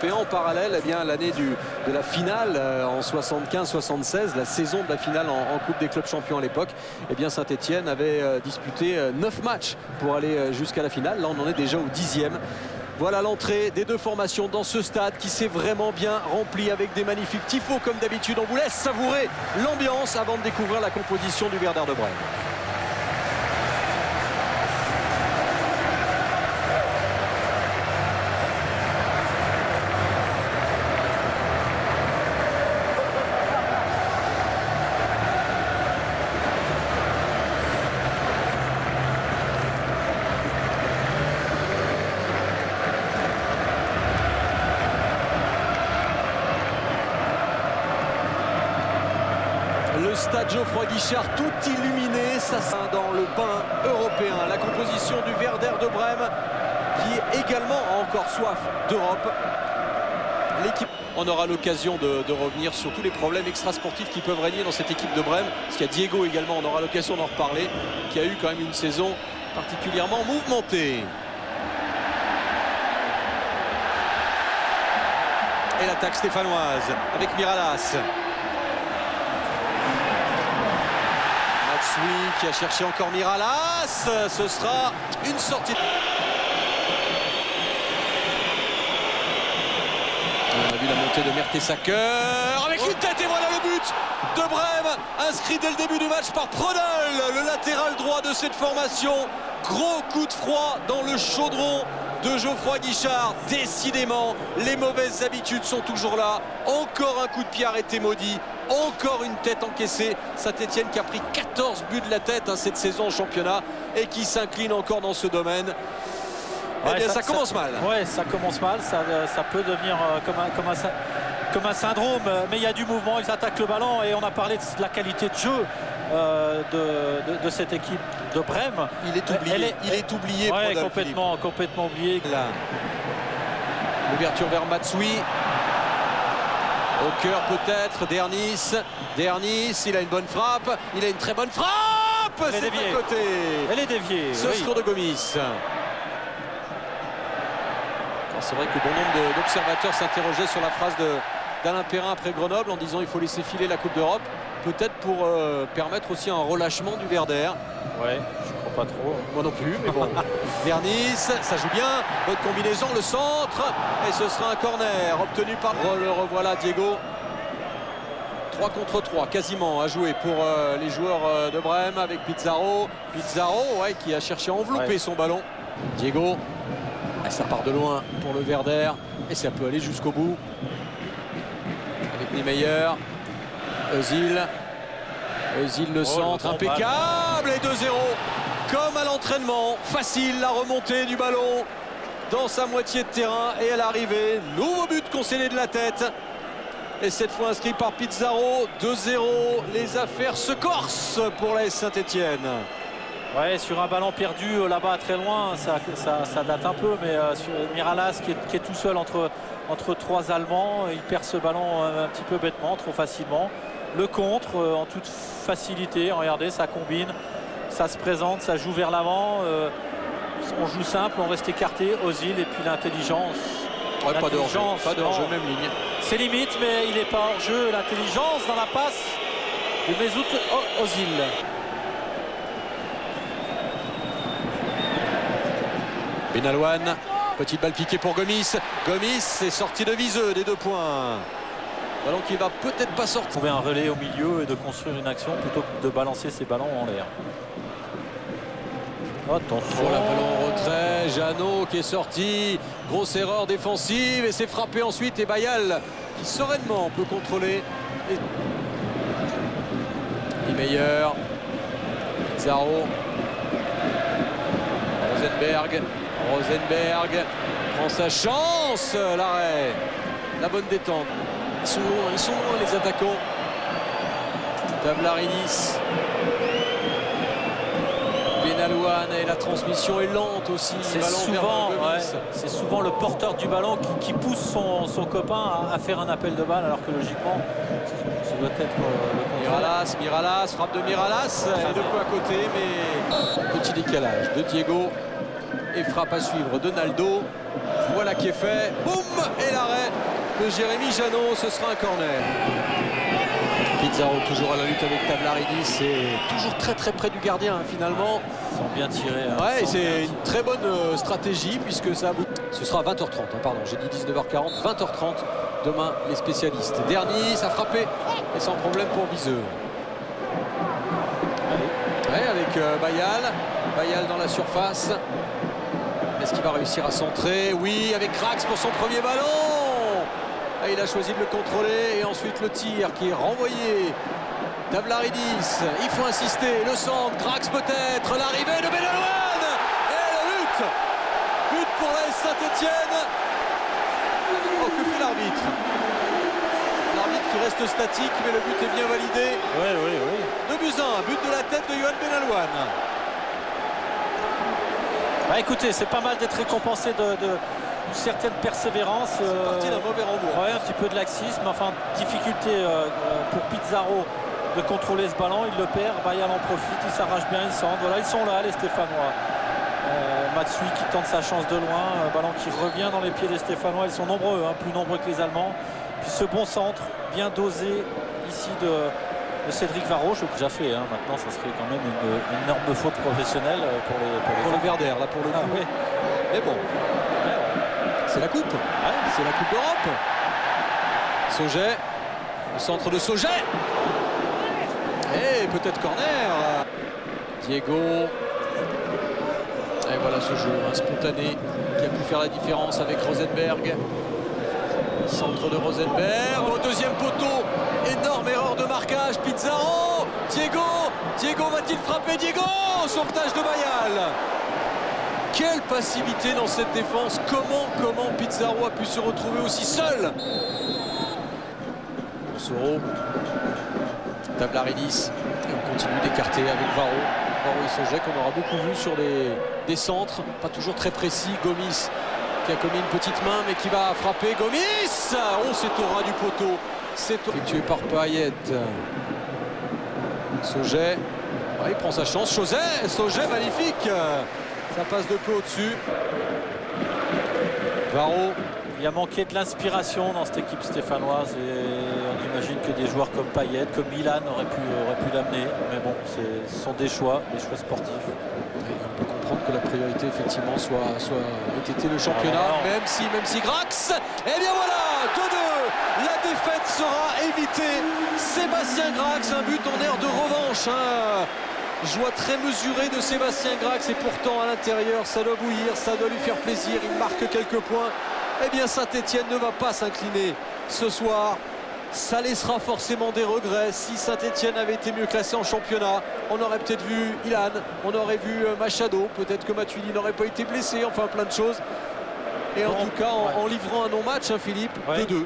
Et en parallèle, eh bien, l'année de la finale en 75-76, la saison de la finale en Coupe des clubs champions à l'époque, eh bien Saint-Etienne avait disputé 9 matchs pour aller jusqu'à la finale. Là, on en est déjà au 10e. Voilà l'entrée des deux formations dans ce stade qui s'est vraiment bien rempli avec des magnifiques tifos comme d'habitude. On vous laisse savourer l'ambiance avant de découvrir la composition du Werder de Brême. Le stade Geoffroy Guichard tout illuminé, ça sent dans le bain européen. La composition du Werder de Brême qui également a encore soif d'Europe. L'équipe, on aura l'occasion de revenir sur tous les problèmes extrasportifs qui peuvent régner dans cette équipe de Brême. Parce qu'il y a Diego également, on aura l'occasion d'en reparler, qui a eu quand même une saison particulièrement mouvementée. Et l'attaque stéphanoise avec Miralas. Qui a cherché encore Miralas, ce sera une sortie. On a vu la montée de Mertesacker avec une tête et voilà le but de Brême, inscrit dès le début du match par Prodel, le latéral droit de cette formation. Gros coup de froid dans le chaudron de Geoffroy Guichard. Décidément, les mauvaises habitudes sont toujours là. Encore un coup de pied arrêté maudit. Encore une tête encaissée. Saint-Etienne qui a pris 14 buts de la tête cette saison en championnat et qui s'incline encore dans ce domaine. Ouais, eh bien, ça commence mal. Ouais, ça commence mal. Ça peut devenir comme un syndrome. Mais il y a du mouvement. Ils attaquent le ballon et on a parlé de la qualité de jeu de cette équipe de Brême. Il est oublié. Il est oublié. Ouais, complètement oublié. L'ouverture vers Matsui. Au cœur peut-être, Dernis, il a une bonne frappe, il a une très bonne frappe, c'est de côté. Elle est déviée. Ce tour de Gomis. C'est vrai que bon nombre d'observateurs s'interrogeaient sur la phrase d'Alain Perrin après Grenoble en disant il faut laisser filer la Coupe d'Europe, peut-être pour permettre aussi un relâchement du Werder. Ouais, je crois pas trop. Moi non plus, mais bon. Dernis, ça joue bien. Bonne combinaison, le centre. Et ce sera un corner obtenu par le revoilà Diego. 3 contre 3, quasiment à jouer pour les joueurs de Brême avec Pizarro. Pizarro, ouais, qui a cherché à envelopper son ballon. Diego. Et ça part de loin pour le Werder. Et ça peut aller jusqu'au bout. Avec Niemeyer. Özil. Özil le centre, impeccable. Et 2-0. Comme à l'entraînement, facile la remontée du ballon dans sa moitié de terrain et à l'arrivée, nouveau but concédé de la tête. Et cette fois inscrit par Pizarro, 2-0. Les affaires se corsent pour la Saint-Etienne. Ouais, sur un ballon perdu là-bas très loin, ça date un peu, mais sur Miralas qui est tout seul entre 3 Allemands, il perd ce ballon un petit peu bêtement, trop facilement. Le contre en toute facilité, regardez, ça combine. Ça se présente, ça joue vers l'avant. On joue simple, on reste écarté. Özil et puis l'intelligence. Ouais, pas de hors-jeu, même ligne. C'est limite, mais il n'est pas hors-jeu. L'intelligence dans la passe de Mesut Özil. Benalouane, petite balle piquée pour Gomis. Gomis est sorti de viseux des 2 points. Ballon qui va peut-être pas sortir. Trouver un relais au milieu et de construire une action plutôt que de balancer ses ballons en l'air. Attention. Oh, la ballon en retrait, Jeannot qui est sorti, grosse erreur défensive et c'est frappé ensuite et Bayal qui sereinement peut contrôler. Niemeyer, Pizarro, Rosenberg prend sa chance, l'arrêt, la bonne détente. Ils sont loin les attaquants. Tavlarinis. Benalouane et la transmission est lente aussi. C'est souvent le porteur du ballon qui pousse son copain à faire un appel de balle alors que logiquement ça doit être le Miralas, frappe de Miralas, et de peu à côté mais petit décalage de Diego et frappe à suivre de Naldo. Voilà qui est fait, boum, et l'arrêt de Jérémy Janot, ce sera un corner. Pizarro toujours à la lutte avec Tavlaridis et toujours très près du gardien finalement. Ils sont bien tirés. Hein, ouais, c'est une très bonne stratégie puisque ça ce sera à 20h30, hein, pardon, j'ai dit 19h40, 20h30 demain les spécialistes. Dernier, ça a frappé et sans problème pour Viseux. Ouais, avec Bayal dans la surface. Est-ce qu'il va réussir à centrer? Oui, avec Grax pour son premier ballon. Et il a choisi de le contrôler et ensuite le tir qui est renvoyé. Tavlaridis, il faut insister, le centre, Grax peut-être, l'arrivée de Benalouane et le but. But pour l'AS Saint-Etienne. Oh, que fait l'arbitre? L'arbitre qui reste statique, mais le but est bien validé. Oui. 2-1, but de la tête de Yohan Benalouane. Bah écoutez, c'est pas mal d'être récompensé d'une certaine persévérance. C'est parti d'un mauvais renvoi. Ouais, un petit peu de laxisme, enfin difficulté pour Pizarro de contrôler ce ballon, il le perd, Bayal en profite, il s'arrache bien, il centre. Voilà, ils sont là les Stéphanois. Matsui qui tente sa chance de loin, un ballon qui revient dans les pieds des Stéphanois, ils sont nombreux, hein, plus nombreux que les Allemands. Puis ce bon centre, bien dosé ici de Cédric Varro, je l'ai déjà fait, hein. Maintenant ça serait quand même une énorme faute professionnelle pour les le Verder, là pour le coup. Oui. Mais bon, c'est la coupe, c'est la Coupe d'Europe. Sauget, le centre de Sauget. Et peut-être corner. Diego. Et voilà ce jeu spontané qui a pu faire la différence avec Rosenberg. Centre de Rosenberg au deuxième poteau. Énorme erreur de marquage. Pizarro. Diego va-t-il frapper? Diego. Sauvetage de Bayal. Quelle passivité dans cette défense. Comment Pizarro a pu se retrouver aussi seul? Soro. Tavlaridis. Et on continue d'écarter avec Varro. Varro et Sauget qu'on aura beaucoup vu sur des centres. Pas toujours très précis. Gomis qui a commis une petite main mais qui va frapper. Gomis. Oh, c'est au ras du poteau. C'est effectué par Payet. Sauget. Ouais, il prend sa chance. Sauget magnifique. Ça passe de peu au-dessus. Varro. Il a manqué de l'inspiration dans cette équipe stéphanoise et on imagine que des joueurs comme Payet, comme Milan auraient pu l'amener. Mais bon, ce sont des choix sportifs. Et on peut comprendre que la priorité effectivement ait été le championnat, même si Grax. Et bien voilà, 2-2. La défaite sera évitée. Sébastien Grax, un but en air de revanche. Joie très mesurée de Sébastien Grax et pourtant à l'intérieur ça doit bouillir, ça doit lui faire plaisir. Il marque quelques points. Eh bien Saint-Etienne ne va pas s'incliner ce soir. Ça laissera forcément des regrets. Si Saint-Etienne avait été mieux classé en championnat, on aurait peut-être vu Ilan, on aurait vu Machado, peut-être que Matuidi n'aurait pas été blessé, enfin plein de choses. Et en tout cas, en livrant un non-match, Philippe, 2-2.